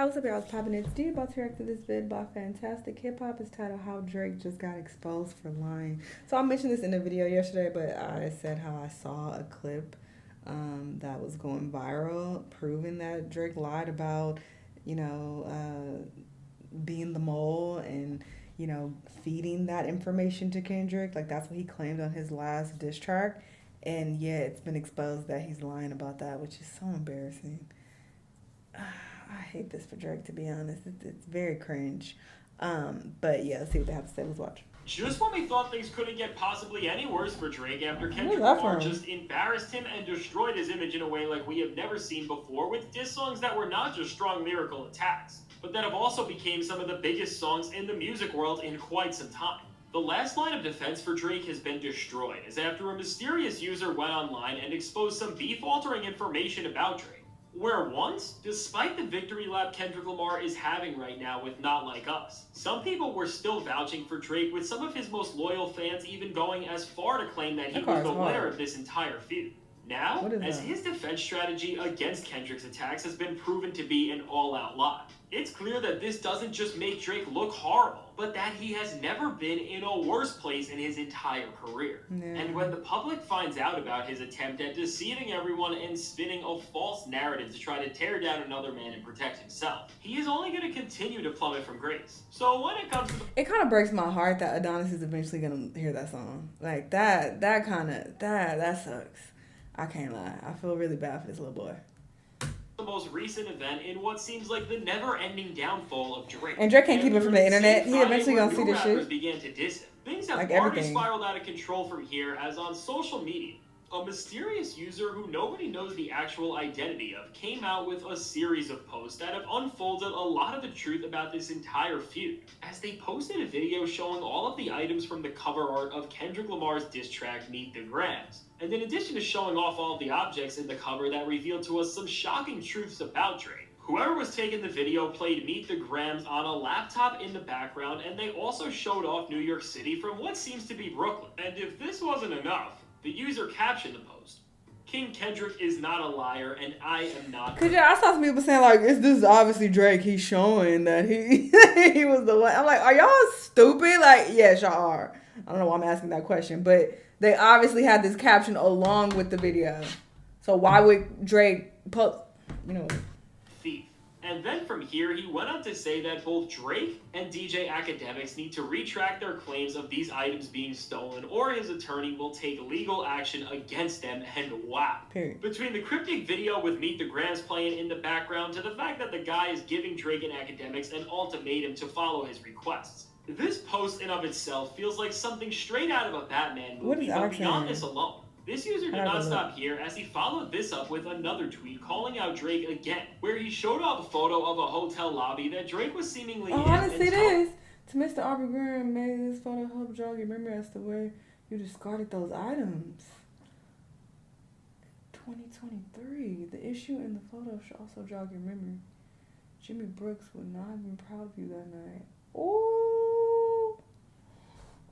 What's up, y'all? It's poppin'. It's D about to react to this vid by Fantastic Hip Hop. Is titled "How Drake Just Got Exposed for Lying." So I mentioned this in the video yesterday, but I said how I saw a clip that was going viral, proving that Drake lied about, being the mole and feeding that information to Kendrick. Like that's what he claimed on his last diss track, and yeah, it's been exposed that he's lying about that, which is so embarrassing. I hate this for Drake, to be honest. It's very cringe. But yeah, let's see what they have to say. Let's watch. Just when we thought things couldn't get possibly any worse for Drake after Kendrick Lamar just embarrassed him and destroyed his image in a way like we have never seen before, with diss songs that were not just strong lyrical attacks, but that have also become some of the biggest songs in the music world in quite some time. The last line of defense for Drake has been destroyed, as after a mysterious user went online and exposed some beef-altering information about Drake. Where once, despite the victory lap Kendrick Lamar is having right now with Not Like Us, some people were still vouching for Drake, with some of his most loyal fans even going as far to claim that he was the winner of this entire feud. Now, as his defense strategy against Kendrick's attacks has been proven to be an all-out lie, it's clear that this doesn't just make Drake look horrible, but that he has never been in a worse place in his entire career. And when the public finds out about his attempt at deceiving everyone and spinning a false narrative to try to tear down another man and protect himself, he is only going to continue to plummet from grace. So when it comes to it kind of breaks my heart that Adonis is eventually going to hear that song. Like that sucks. I can't lie. I feel really bad for this little boy. The most recent event in what seems like the never-ending downfall of Drake. And Drake can't keep it from the internet. He eventually gonna see this shit. Began to diss him. Things have like already spiraled out of control from here, as on social media, a mysterious user who nobody knows the actual identity of came out with a series of posts that have unfolded a lot of the truth about this entire feud, as they posted a video showing all of the items from the cover art of Kendrick Lamar's diss track Meet the Grams. And in addition to showing off all of the objects in the cover that revealed to us some shocking truths about Drake, whoever was taking the video played Meet the Grams on a laptop in the background, and they also showed off New York City from what seems to be Brooklyn. And if this wasn't enough, the user captioned the post, "King Kendrick is not a liar, and I am not." Cause yeah, I saw some people saying like, "This is obviously Drake. He's showing that he he was the one." I'm like, are y'all stupid? Like, yes, y'all are. I don't know why I'm asking that question, but they obviously had this caption along with the video. So why would Drake post? Thief. And then from here, he went on to say that both Drake and DJ Academics need to retract their claims of these items being stolen, or his attorney will take legal action against them, and wow. Period. Between the cryptic video with Meet the Grams playing in the background to the fact that the guy is giving Drake and Academics an ultimatum to follow his requests, this post in of itself feels like something straight out of a Batman movie, but beyond this alone. This user did not stop here, as he followed this up with another tweet calling out Drake again, where he showed off a photo of a hotel lobby that Drake was seemingly in. I didn't see this. To Mr. Aubrey Graham, made this photo help jog your memory as to where you discarded those items. 2023. The issue in the photo should also jog your memory. Jimmy Brooks would not have been proud of you that night.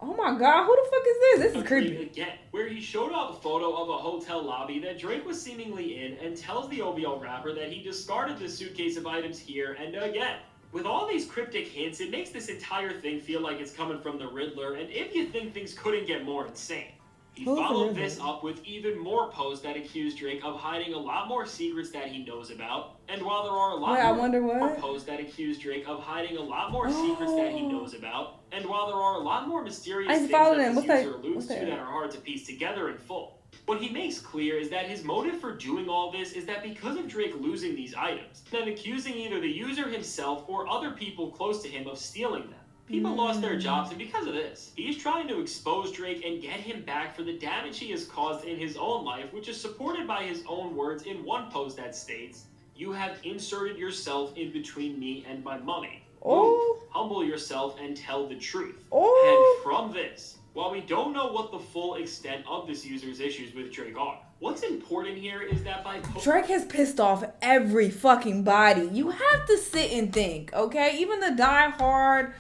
Oh my God, who the fuck is this? This is creepy. Again, where he showed off a photo of a hotel lobby that Drake was seemingly in, and tells the OVO rapper that he discarded the suitcase of items here and again. With all these cryptic hints, it makes this entire thing feel like it's coming from the Riddler, and if you think things couldn't get more insane, he followed this up with even more posts that accuse Drake of hiding a lot more secrets that he knows about. And while there are a lot more posts that accuse Drake of hiding a lot more secrets that he knows about, and while there are a lot more mysterious things that this user alludes to that are hard to piece together in full, what he makes clear is that his motive for doing all this is that because of Drake losing these items, then accusing either the user himself or other people close to him of stealing them. People lost their jobs, and because of this, he's trying to expose Drake and get him back for the damage he has caused in his own life, which is supported by his own words in one post that states, "You have inserted yourself in between me and my money. Move, humble yourself and tell the truth." And from this, while we don't know what the full extent of this user's issues with Drake are, what's important here is that by Drake has pissed off every fucking body. You have to sit and think, okay? Even the die-hard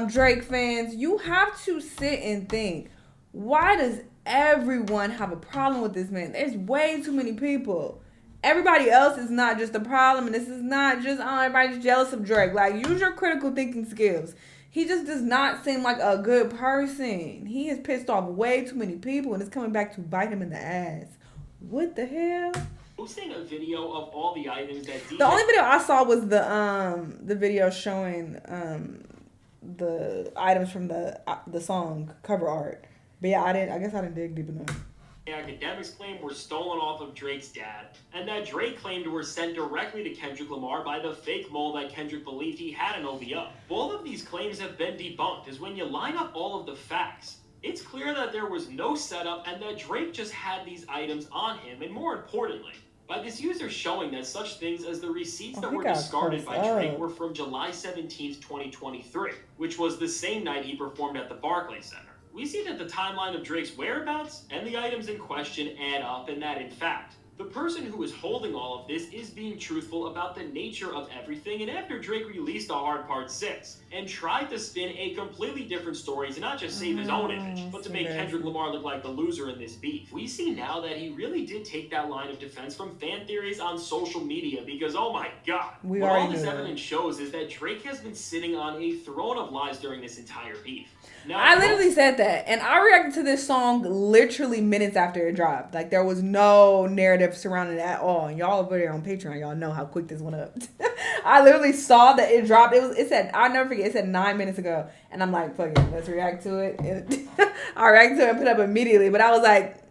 Drake fans, you have to sit and think, why does everyone have a problem with this man? There's way too many people. everybody else is not just the problem, and this is not just, oh, everybody's jealous of Drake. Like, use your critical thinking skills. He just does not seem like a good person. He has pissed off way too many people, and it's coming back to bite him in the ass. What the hell? Posting a video of all the items that The only video I saw was the video showing the items from the song cover art. But yeah, I guess I didn't dig deep enough. Academics claim were stolen off of Drake's dad, and that Drake claimed were sent directly to Kendrick Lamar by the fake mole that Kendrick believed he had an OVO. Both of these claims have been debunked, as when you line up all of the facts, it's clear that there was no setup and that Drake just had these items on him, and more importantly, by this user showing that such things as the receipts that were discarded by Drake were from July 17th, 2023, which was the same night he performed at the Barclays Center. We see that the timeline of Drake's whereabouts and the items in question add up, and that in fact, the person who is holding all of this is being truthful about the nature of everything. And after Drake released The Hard Part 6 and tried to spin a completely different story to not just save his own image, but to make Kendrick Lamar look like the loser in this beef, we see now that he really did take that line of defense from fan theories on social media, because oh my god, what all this evidence shows is that Drake has been sitting on a throne of lies during this entire beef. Now, I literally said that, and I reacted to this song literally minutes after it dropped. Like, there was no narrative surrounding it at all. And y'all over there on Patreon, y'all know how quick this went up. I literally saw that it dropped. It said, I'll never forget, it said 9 minutes ago. And I'm like, fuck it, let's react to it. And I reacted to it and put it up immediately. But I was like,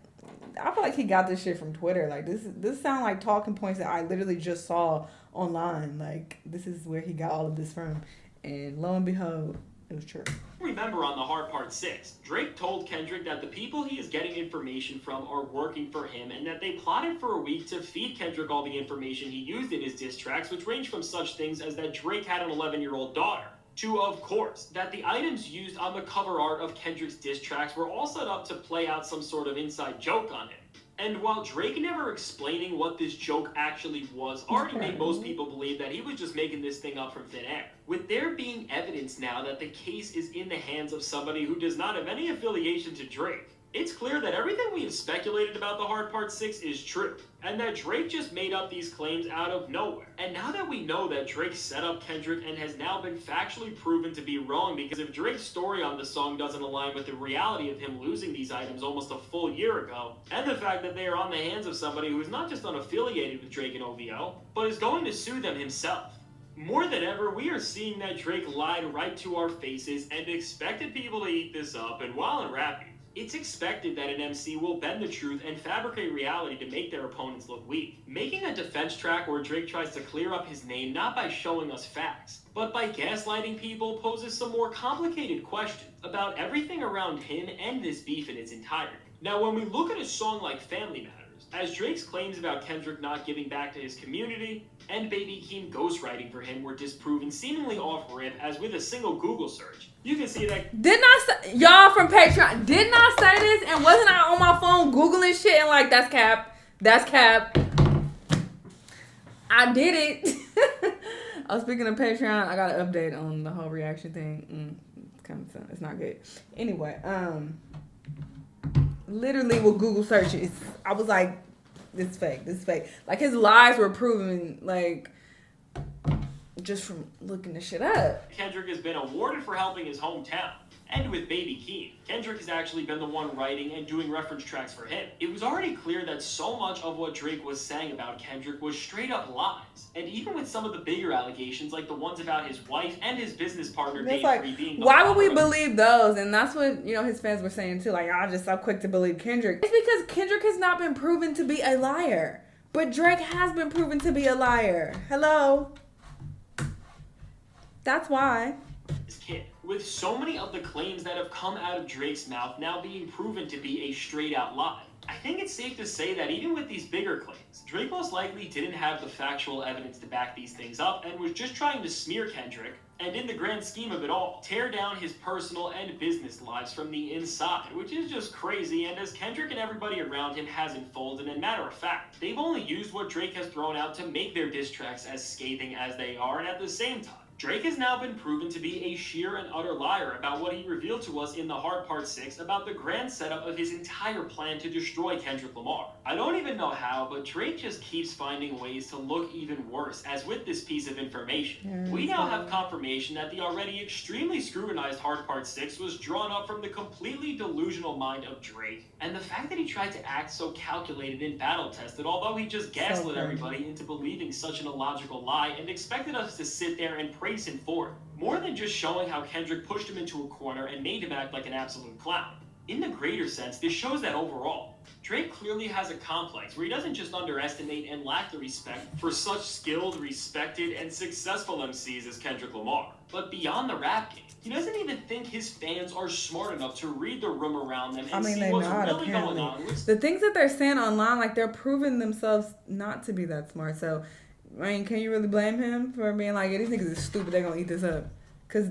I feel like he got this shit from Twitter. Like, this sound like talking points that I literally just saw online. Like, this is where he got all of this from. And lo and behold, it was true. Remember, on The Hard Part 6, Drake told Kendrick that the people he is getting information from are working for him, and that they plotted for a week to feed Kendrick all the information he used in his diss tracks, which ranged from such things as that Drake had an 11-year-old daughter, to, of course, that the items used on the cover art of Kendrick's diss tracks were all set up to play out some sort of inside joke on him. And while Drake never explaining what this joke actually was already made most people believe that he was just making this thing up from thin air, with there being evidence now that the case is in the hands of somebody who does not have any affiliation to Drake, it's clear that everything we have speculated about The Hard Part 6 is true, and that Drake just made up these claims out of nowhere. And now that we know that Drake set up Kendrick and has now been factually proven to be wrong, because if Drake's story on the song doesn't align with the reality of him losing these items almost a full year ago, and the fact that they are on the hands of somebody who is not just unaffiliated with Drake and OVO, but is going to sue them himself, more than ever, we are seeing that Drake lied right to our faces and expected people to eat this up. And while in rapping, it's expected that an MC will bend the truth and fabricate reality to make their opponents look weak. Making a defense track where Drake tries to clear up his name not by showing us facts, but by gaslighting people, poses some more complicated questions about everything around him and this beef in its entirety. Now, when we look at a song like Family Matters, as Drake's claims about Kendrick not giving back to his community and Baby Keem ghostwriting for him were disproven seemingly off-rip, as with a single Google search, you can see that... Y'all from Patreon, didn't I say this? And wasn't I on my phone Googling shit and like, that's cap. That's cap. I did it. Oh, speaking of Patreon, I got an update on the whole reaction thing. It's not good. Anyway, literally with Google searches, I was like, this is fake. Like, his lies were proven, like, just from looking this shit up. Kendrick has been awarded for helping his hometown. And with Baby Keem, Kendrick has actually been the one writing and doing reference tracks for him. It was already clear that so much of what Drake was saying about Kendrick was straight up lies. And even with some of the bigger allegations, like the ones about his wife and his business partner, Dave Free, being the why would we believe those? And that's what, his fans were saying too. Like, I'm just so quick to believe Kendrick. It's because Kendrick has not been proven to be a liar. But Drake has been proven to be a liar. Hello? That's why. His kid. With so many of the claims that have come out of Drake's mouth now being proven to be a straight out lie, I think it's safe to say that even with these bigger claims, Drake most likely didn't have the factual evidence to back these things up and was just trying to smear Kendrick, and in the grand scheme of it all, tear down his personal and business lives from the inside, which is just crazy. And as Kendrick and everybody around him has unfolded, and matter of fact, they've only used what Drake has thrown out to make their diss tracks as scathing as they are, and at the same time, Drake has now been proven to be a sheer and utter liar about what he revealed to us in The Hard Part 6 about the grand setup of his entire plan to destroy Kendrick Lamar. I don't even know how, but Drake just keeps finding ways to look even worse, as with this piece of information. We now have confirmation that the already extremely scrutinized Hard Part 6 was drawn up from the completely delusional mind of Drake, and the fact that he tried to act so calculated and battle-tested, although he just gaslit everybody into believing such an illogical lie and expected us to sit there and praise him for it, more than just showing how Kendrick pushed him into a corner and made him act like an absolute clown. In the greater sense, this shows that overall, Drake clearly has a complex where he doesn't just underestimate and lack the respect for such skilled, respected, and successful MCs as Kendrick Lamar. But beyond the rap game, he doesn't even think his fans are smart enough to read the room around them and see what's really going on. The things that they're saying online, like they're proving themselves not to be that smart. So, I mean, can you really blame him for being like, these niggas is stupid, they're gonna eat this up? Because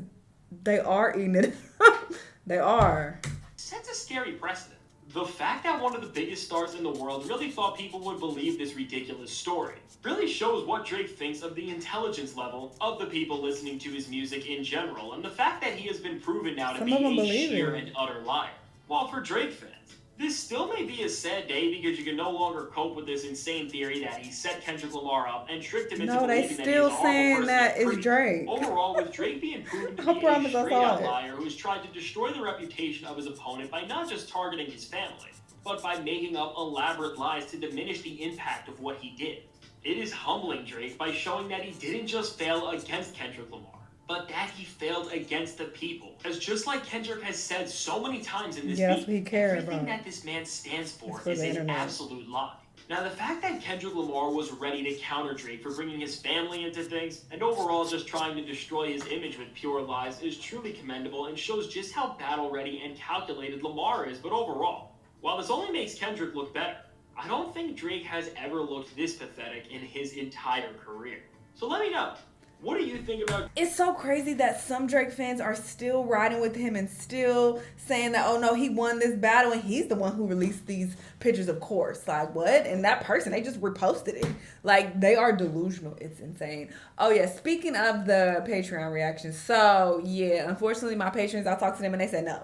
they are eating it up. They are. Sets a scary precedent. The fact that one of the biggest stars in the world really thought people would believe this ridiculous story really shows what Drake thinks of the intelligence level of the people listening to his music in general, and the fact that he has been proven now to be a sheer and utter liar. While for Drake fans, this still may be a sad day because you can no longer cope with this insane theory that he set Kendrick Lamar up and tricked him into believing that he's a horrible person. That is Drake. Overall, with Drake being proven to be a straight-up liar who has tried to destroy the reputation of his opponent by not just targeting his family, but by making up elaborate lies to diminish the impact of what he did. It is humbling Drake by showing that he didn't just fail against Kendrick Lamar, but that he failed against the people. As just like Kendrick has said so many times in this beat, everything that this man stands for is an absolute lie. Now, the fact that Kendrick Lamar was ready to counter Drake for bringing his family into things, and overall just trying to destroy his image with pure lies, is truly commendable and shows just how battle-ready and calculated Lamar is. But overall, while this only makes Kendrick look better, I don't think Drake has ever looked this pathetic in his entire career. So let me know. What do you think about... It's so crazy that some Drake fans are still riding with him and still saying that, oh no, he won this battle and he's the one who released these pictures, of course. Like, what? And that person, they just reposted it. Like, they are delusional. It's insane. Oh yeah, speaking of the Patreon reactions. So, yeah, unfortunately, my patrons, I talked to them and they said no.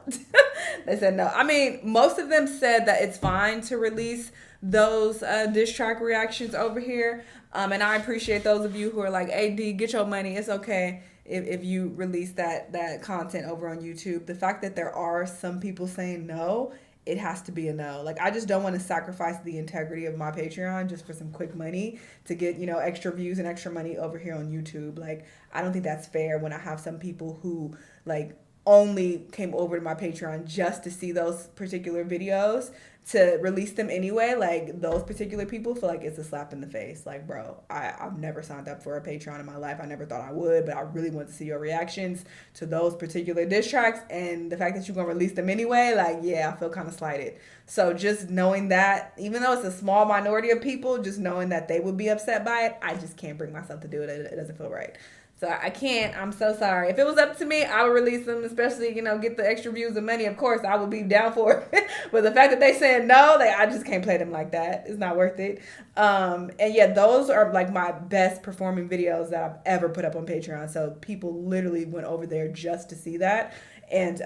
They said no. I mean, most of them said that it's fine to release those diss track reactions over here. And I appreciate those of you who are like, hey, D, get your money. It's okay if you release that content over on YouTube. The fact that there are some people saying no, it has to be a no. Like, I just don't want to sacrifice the integrity of my Patreon just for some quick money to get, extra views and extra money over here on YouTube. Like, I don't think that's fair when I have some people who, like, only came over to my Patreon just to see those particular videos, to release them anyway. Like, those particular people feel like it's a slap in the face. Like, bro, I've never signed up for a Patreon in my life. I never thought I would, but I really want to see your reactions to those particular diss tracks, and the fact that you're going to release them anyway, like, yeah, I feel kind of slighted. So just knowing that, even though it's a small minority of people, just knowing that they would be upset by it, I just can't bring myself to do it. It doesn't feel right. So I can't. I'm so sorry. If it was up to me, I would release them, especially, get the extra views and money. Of course, I would be down for it. But the fact that they said no, I just can't play them like that. It's not worth it. And yeah, those are like my best performing videos that I've ever put up on Patreon. So people literally went over there just to see that. And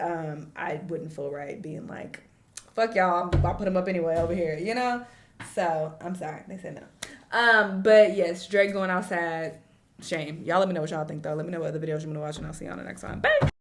I wouldn't feel right being like, fuck y'all, I'll put them up anyway over here, So I'm sorry. They said no. But yes, Drake going outside. Shame. Y'all let me know what y'all think, though. Let me know what other videos you want to watch, and I'll see you on the next one. Bye!